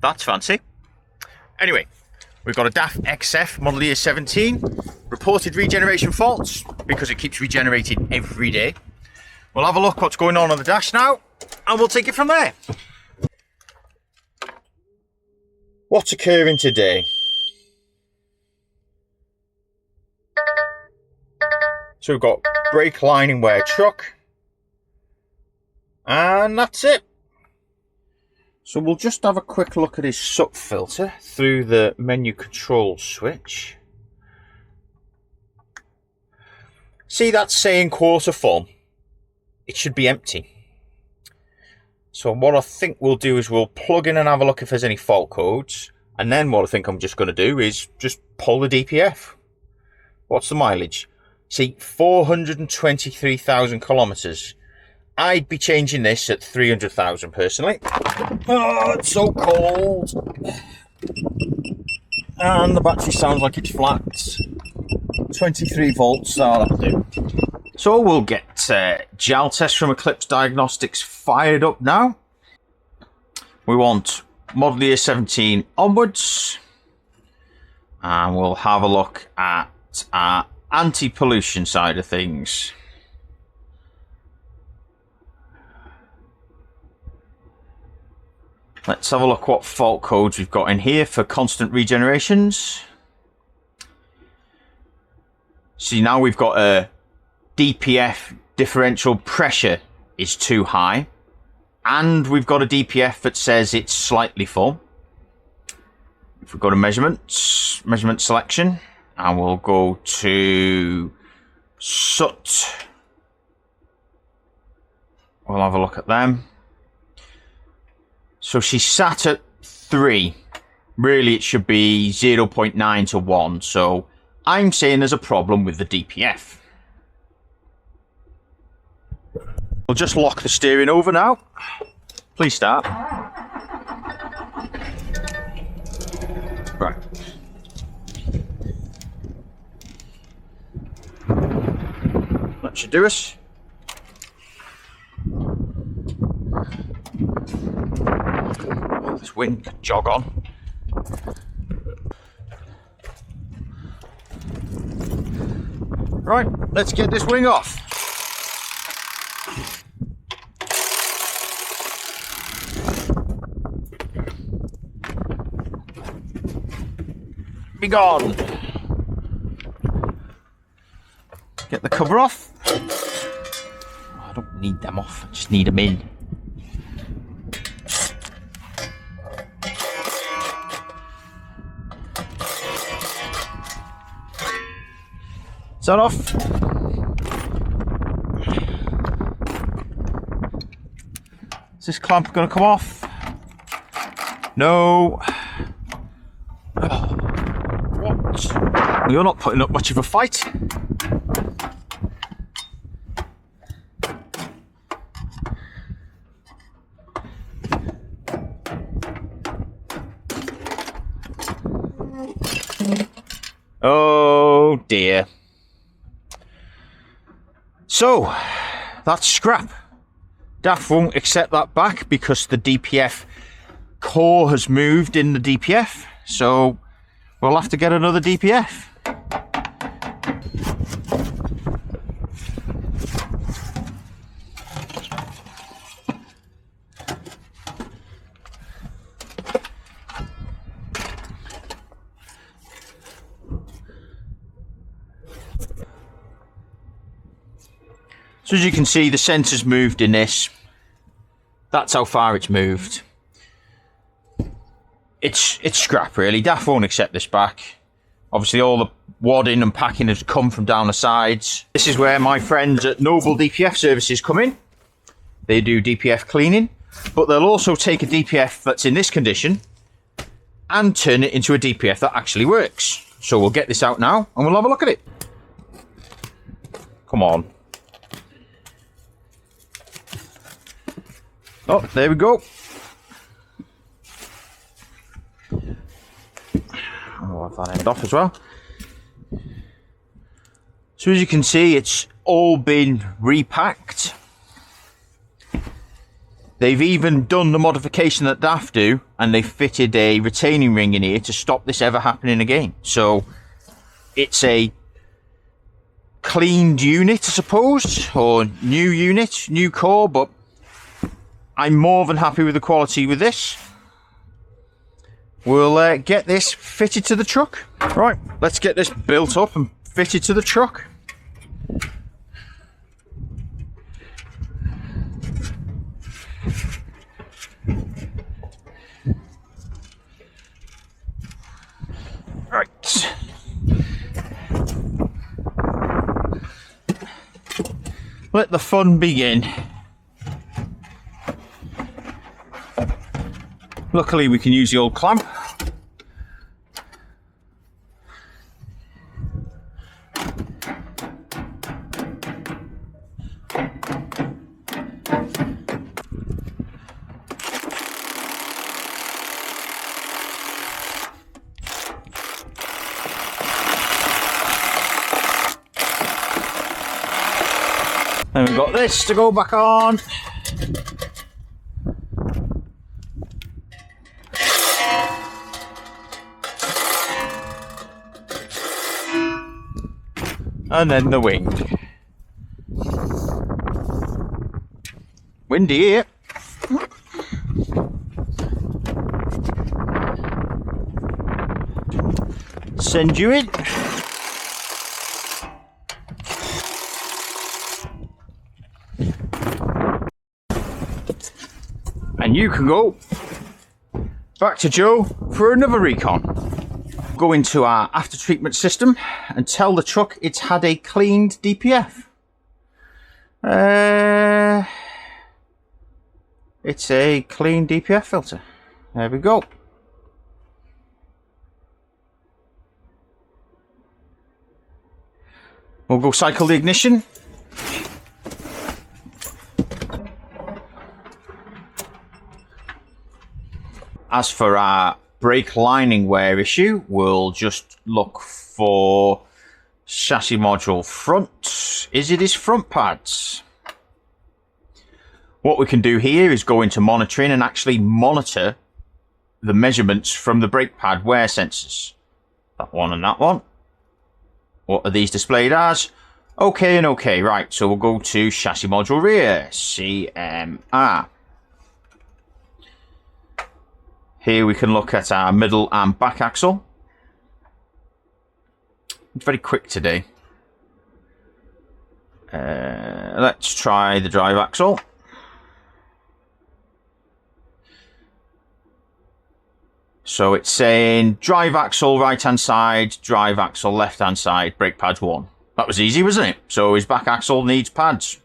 That's fancy. Anyway, we've got a DAF XF model year 17. Reported regeneration faults because it keeps regenerating every day. We'll have a look what's going on the dash now, and we'll take it from there. What's occurring today? So we've got brake lining wear truck, and that's it. So we'll just have a quick look at his SUP filter through the menu control switch. See that saying quarter full? It should be empty. So what I think we'll do is we'll plug in and have a look if there's any fault codes. And then what I think I'm just going to do is just pull the DPF. What's the mileage? See, 423,000 kilometers. I'd be changing this at 300,000 personally. Oh, it's so cold. And the battery sounds like it's flat. 23 volts, that'll do. So we'll get JAL test from Eclipse Diagnostics fired up now. We want model year 17 onwards. And we'll have a look at our anti-pollution side of things. Let's have a look what fault codes we've got in here for constant regenerations. See, now we've got a DPF differential pressure is too high, and we've got a DPF that says it's slightly full. If we go to measurement selection, and we'll go to SUT, we'll have a look at them. So she's sat at 3. Really, it should be 0.9 to 1. So I'm saying there's a problem with the DPF. We'll just lock the steering over now. Please start. Right. That should do us. Oh, this wind could jog on. Right, let's get this wing off. Be gone. Get the cover off. I don't need them off, I just need them in. Is that off? Is this clamp going to come off? No. Oh, what? You're not putting up much of a fight. Oh dear. So, that's scrap. DAF won't accept that back because the DPF core has moved in the DPF. So, we'll have to get another DPF. So as you can see, the sensor's moved in this. That's how far it's moved. It's scrap really. DAF won't accept this back. Obviously all the wadding and packing has come from down the sides. This is where my friends at Noble DPF Services come in. They do DPF cleaning, but they'll also take a DPF that's in this condition and turn it into a DPF that actually works. So we'll get this out now and we'll have a look at it. Come on. Oh, there we go. I'll have that end off as well. So as you can see, it's all been repacked. They've even done the modification that DAF do, and they fitted a retaining ring in here to stop this ever happening again. So it's a cleaned unit, I suppose, or new unit, new core, but I'm more than happy with the quality with this. We'll get this fitted to the truck. Right, let's get this built up and fitted to the truck. Right. Let the fun begin. Luckily we can use the old clamp. Then we've got this to go back on. And then the wing. Windy here. Send you in. And you can go back to Joe for another recon. Go into our after treatment system and tell the truck it's had a cleaned DPF. It's a clean DPF filter. There we go. We'll go cycle the ignition. As for our brake lining wear issue, we'll just look for chassis module front. Is it his front pads? What we can do here is go into monitoring and actually monitor the measurements from the brake pad wear sensors. That one and that one. What are these displayed as? Okay and okay. Right, so we'll go to chassis module rear, CMR. Here we can look at our middle and back axle. It's very quick today. Let's try the drive axle. So it's saying drive axle right hand side, drive axle left hand side, brake pads 1. That was easy, wasn't it? So his back axle needs pads.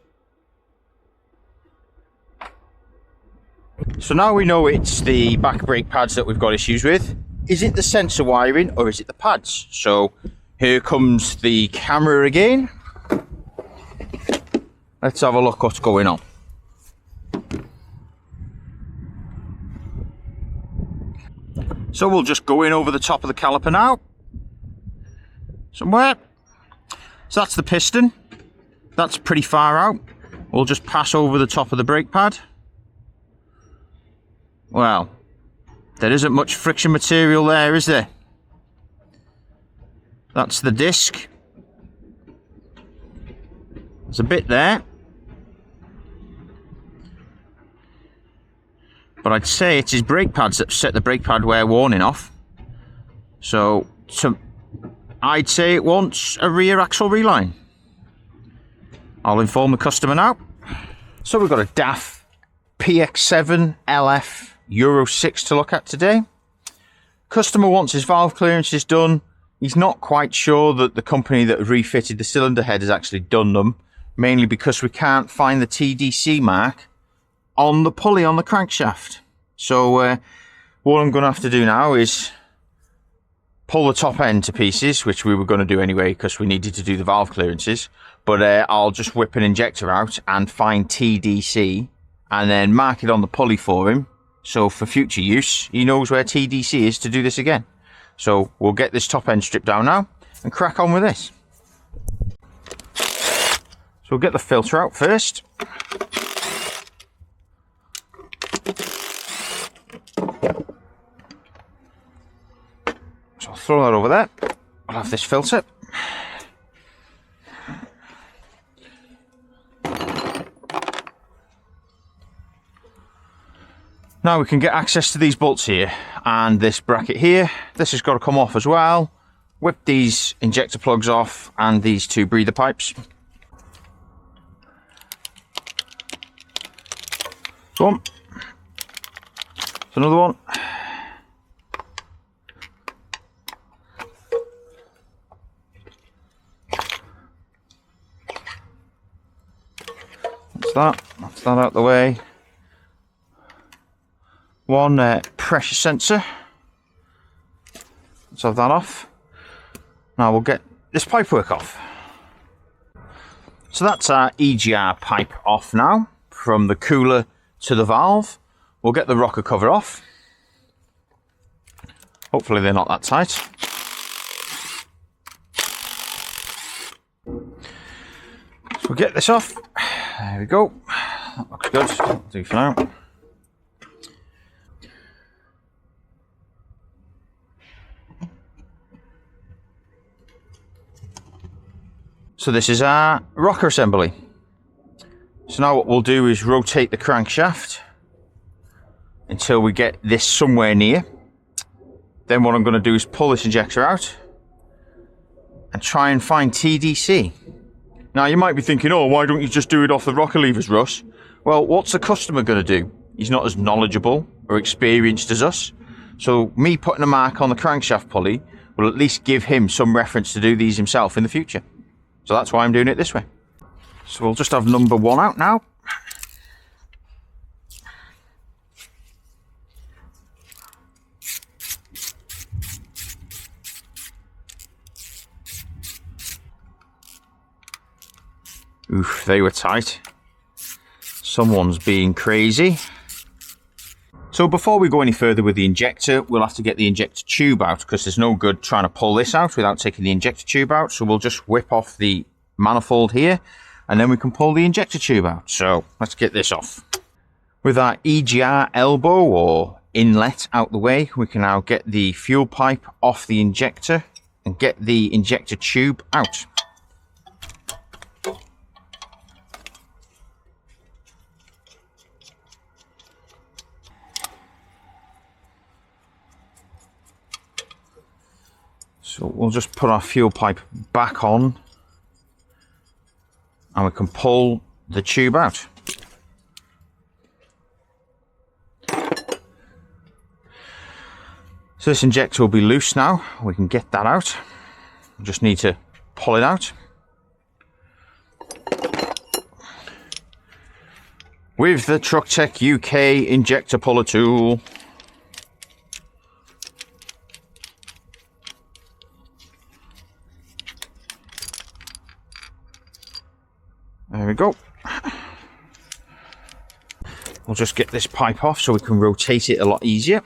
So now we know it's the back brake pads that we've got issues with. Is it the sensor wiring or is it the pads? So here comes the camera again. Let's have a look what's going on. So we'll just go in over the top of the caliper now. Somewhere. So that's the piston. That's pretty far out. We'll just pass over the top of the brake pad. Well, there isn't much friction material there, is there? That's the disc. There's a bit there. But I'd say it's his brake pads that set the brake pad wear warning off. So I'd say it wants a rear axle reline. I'll inform the customer now. So we've got a DAF PX7 LF Euro 6 to look at today. Customer wants his valve clearances done. He's not quite sure that the company that refitted the cylinder head has actually done them, mainly because we can't find the TDC mark on the pulley on the crankshaft. So what I'm going to have to do now is pull the top end to pieces, which we were going to do anyway because we needed to do the valve clearances, but I'll just whip an injector out and find TDC and then mark it on the pulley for him, so for future use he knows where TDC is to do this again. So we'll get this top end stripped down now and crack on with this. So we'll get the filter out first. throw that over there. I'll have this filter. Now we can get access to these bolts here and this bracket here. This has got to come off as well. Whip these injector plugs off and these two breather pipes. Boom. There's another one. That's that out the way. One pressure sensor. Let's have that off. Now we'll get this pipework off. So that's our EGR pipe off now, from the cooler to the valve. We'll get the rocker cover off. Hopefully they're not that tight. So we'll get this off. There we go. That looks good. That'll do for now. So this is our rocker assembly. So now what we'll do is rotate the crankshaft until we get this somewhere near. Then what I'm going to do is pull this injector out and try and find TDC. Now you might be thinking, oh, why don't you just do it off the rocker levers, Russ? Well, what's the customer going to do? He's not as knowledgeable or experienced as us. So me putting a mark on the crankshaft pulley will at least give him some reference to do these himself in the future. So that's why I'm doing it this way. So we'll just have number 1 out now. Oof, they were tight. Someone's being crazy. So before we go any further with the injector, we'll have to get the injector tube out, because there's no good trying to pull this out without taking the injector tube out. So we'll just whip off the manifold here, and then we can pull the injector tube out. So let's get this off. With our EGR elbow or inlet out the way, we can now get the fuel pipe off the injector and get the injector tube out. So we'll just put our fuel pipe back on and we can pull the tube out. So this injector will be loose now. We can get that out. We just need to pull it out. With the Trucktech UK injector puller tool. There we go. We'll just get this pipe off so we can rotate it a lot easier.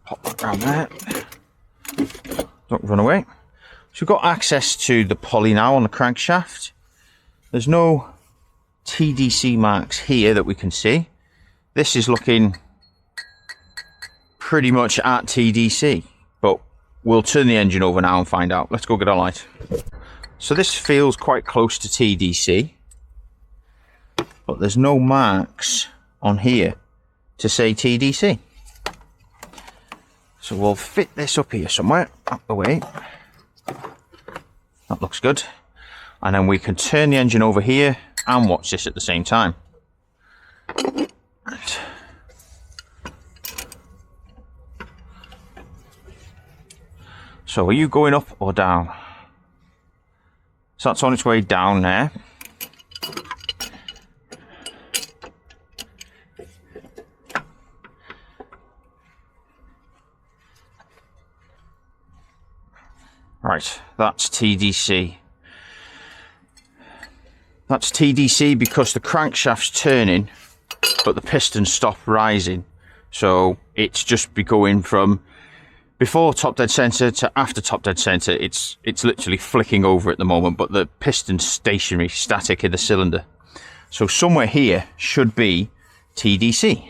Pop that around there. Don't run away. So we've got access to the pulley now on the crankshaft. There's no TDC marks here that we can see. This is looking pretty much at TDC, but we'll turn the engine over now and find out. Let's go get a light. So this feels quite close to TDC, but there's no marks on here to say TDC. So we'll fit this up here somewhere, up the way. That looks good. And then we can turn the engine over here and watch this at the same time. Right. So are you going up or down? So that's on its way down there. Right, that's TDC. That's TDC because the crankshaft's turning, but the pistons stop rising. So it's just be going from before top dead center to after top dead center. It's literally flicking over at the moment, but the piston's stationary, static in the cylinder. So somewhere here should be TDC.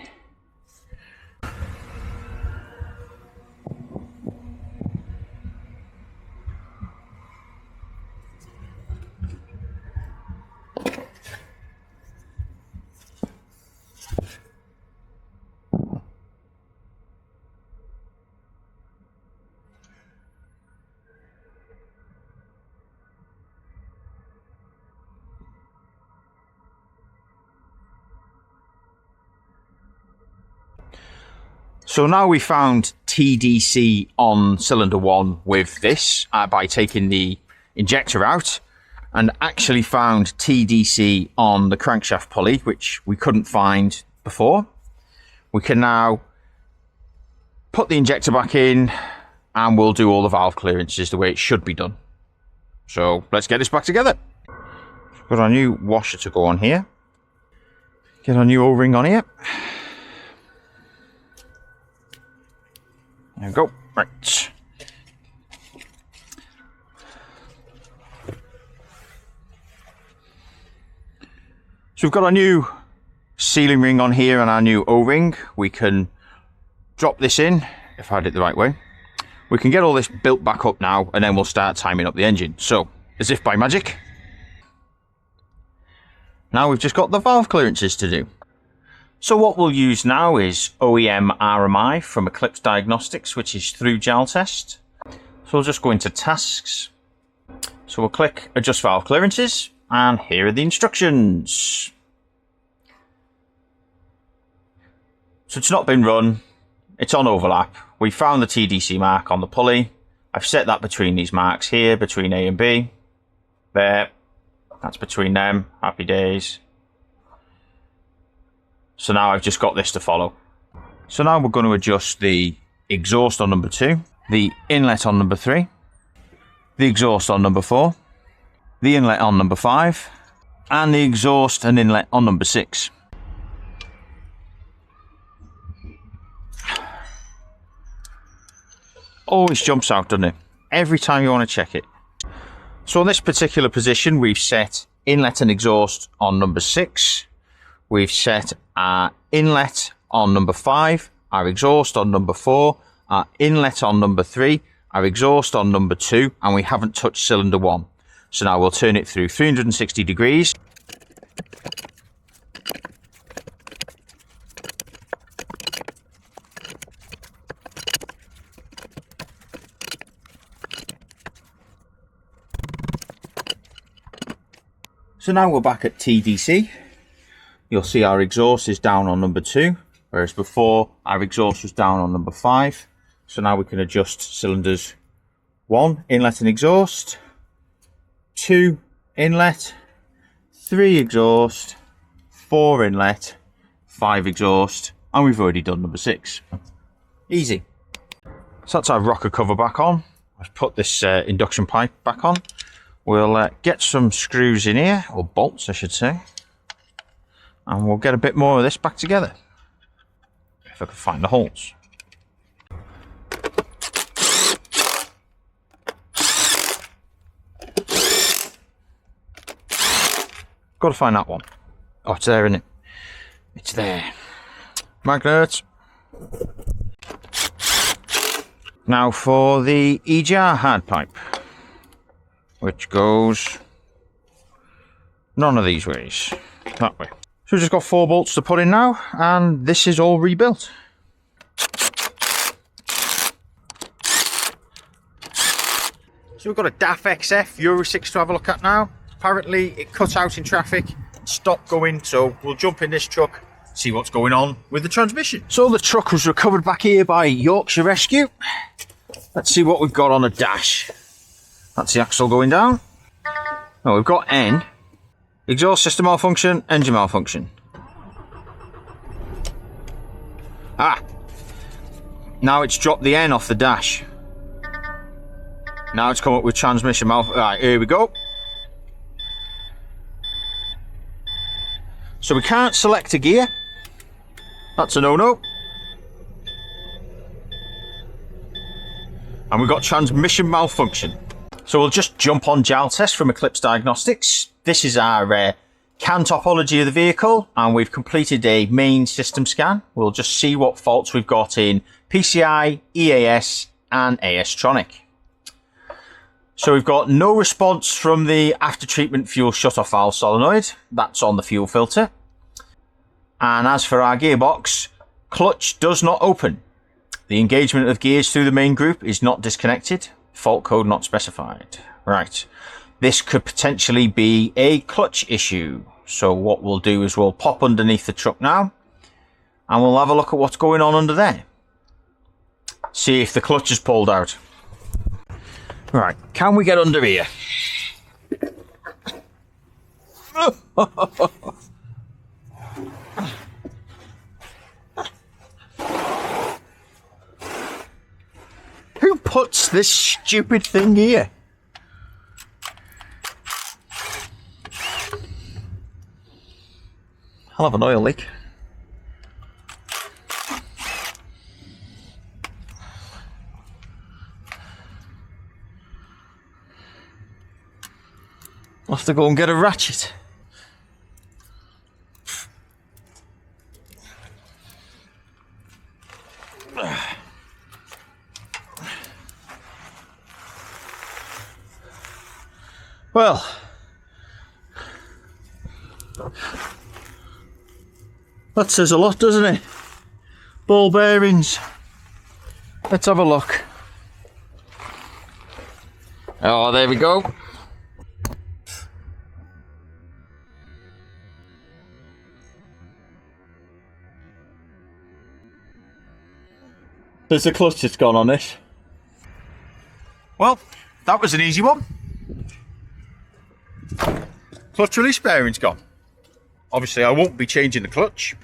So now we found TDC on cylinder 1 with this by taking the injector out, and actually found TDC on the crankshaft pulley, which we couldn't find before. We can now put the injector back in and we'll do all the valve clearances the way it should be done. So let's get this back together. Got our new washer to go on here. Get our new O-ring on here. There we go. Right. So we've got our new sealing ring on here and our new O-ring. We can drop this in, if I did it the right way. We can get all this built back up now, and then we'll start timing up the engine. So, as if by magic. Now we've just got the valve clearances to do. So what we'll use now is OEM RMI from Eclipse Diagnostics, which is through Jaltest. So we'll just go into tasks. So we'll click adjust valve clearances, and here are the instructions. So it's not been run, it's on overlap. We found the TDC mark on the pulley. I've set that between these marks here, between A and B. There, that's between them, happy days. So now I've just got this to follow. So now we're going to adjust the exhaust on number 2, the inlet on number 3, the exhaust on number 4, the inlet on number 5, and the exhaust and inlet on number 6. Always jumps out, doesn't it? Every time you want to check it. So on this particular position, we've set inlet and exhaust on number 6. We've set our inlet on number 5, our exhaust on number 4, our inlet on number 3, our exhaust on number 2, and we haven't touched cylinder 1. So now we'll turn it through 360 degrees. So now we're back at TDC. You'll see our exhaust is down on number 2, whereas before our exhaust was down on number 5. So now we can adjust cylinders 1, inlet and exhaust, 2, inlet, 3, exhaust, 4, inlet, 5, exhaust, and we've already done number 6. Easy. So that's our rocker cover back on. I've put this induction pipe back on. We'll get some screws in here, or bolts I should say, and we'll get a bit more of this back together, if I can find the holes. Got to find that one. Oh, it's there, isn't it? It's there. Magnet. Now for the EGR hard pipe, which goes none of these ways, that way. So we've just got 4 bolts to put in now, and this is all rebuilt. So we've got a DAF XF Euro 6 to have a look at now. Apparently it cut out in traffic, stopped going, so we'll jump in this truck, see what's going on with the transmission. So the truck was recovered back here by Yorkshire Rescue. Let's see what we've got on the dash. That's the axle going down. Oh, we've got N. Exhaust system malfunction, engine malfunction. Ah! Now it's dropped the N off the dash. Now it's come up with transmission malfunction. Right, here we go. So we can't select a gear. That's a no-no. And we've got transmission malfunction. So we'll just jump on Jaltest from Eclipse Diagnostics. This is our CAN topology of the vehicle, and we've completed a main system scan. We'll just see what faults we've got in PCI, EAS, and AS-Tronic. So we've got no response from the after treatment fuel shutoff valve solenoid. That's on the fuel filter. And as for our gearbox, clutch does not open. The engagement of gears through the main group is not disconnected. Fault code not specified. Right. This could potentially be a clutch issue. So what we'll do is we'll pop underneath the truck now, and we'll have a look at what's going on under there. See if the clutch is pulled out. Right, can we get under here? Who puts this stupid thing here? I'll have an oil leak. I'll have to go and get a ratchet. Well, that says a lot, doesn't it? Ball bearings. Let's have a look. Oh, there we go. There's a clutch that's gone on this. Well, that was an easy one. Clutch release bearing's gone. Obviously I won't be changing the clutch.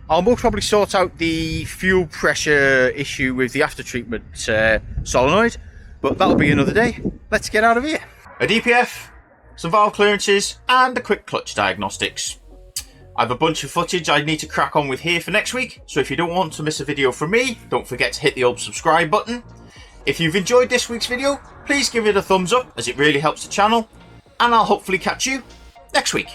I'll most probably sort out the fuel pressure issue with the after treatment solenoid, but that'll be another day. Let's get out of here. A DPF, some valve clearances and a quick clutch diagnostics. I have a bunch of footage I need to crack on with here for next week, so if you don't want to miss a video from me, don't forget to hit the old subscribe button. If you've enjoyed this week's video, please give it a thumbs up as it really helps the channel, and I'll hopefully catch you next week.